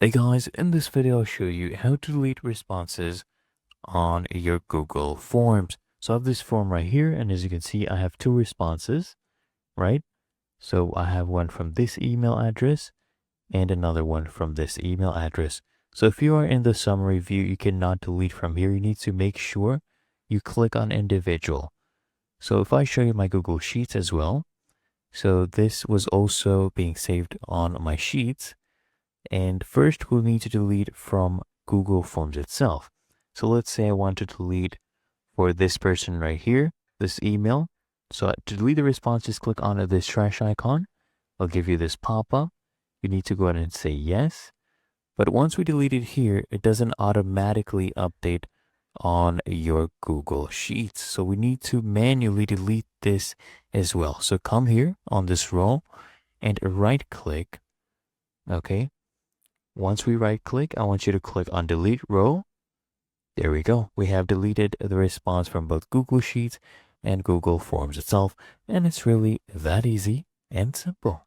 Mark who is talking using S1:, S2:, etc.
S1: Hey guys, in this video I'll show you how to delete responses on your Google Forms. So I have this form right here, and as you can see I have two responses, right? So I have one from this email address and another one from this email address. So if you are in the summary view, you cannot delete from here. You need to make sure you click on individual. So if I show you my Google Sheets as well, so this was also being saved on my Sheets. And first we'll need to delete from Google Forms itself. So let's say I want to delete for this person right here, this email. So to delete the response, just click on this trash icon. I'll give you this pop-up. You need to go ahead and say yes. But once we delete it here, it doesn't automatically update on your Google Sheets. So we need to manually delete this as well. So come here on this row and right click. Okay. Once we right click, I want you to click on delete row. There we go. We have deleted the response from both Google Sheets and Google Forms itself. And it's really that easy and simple.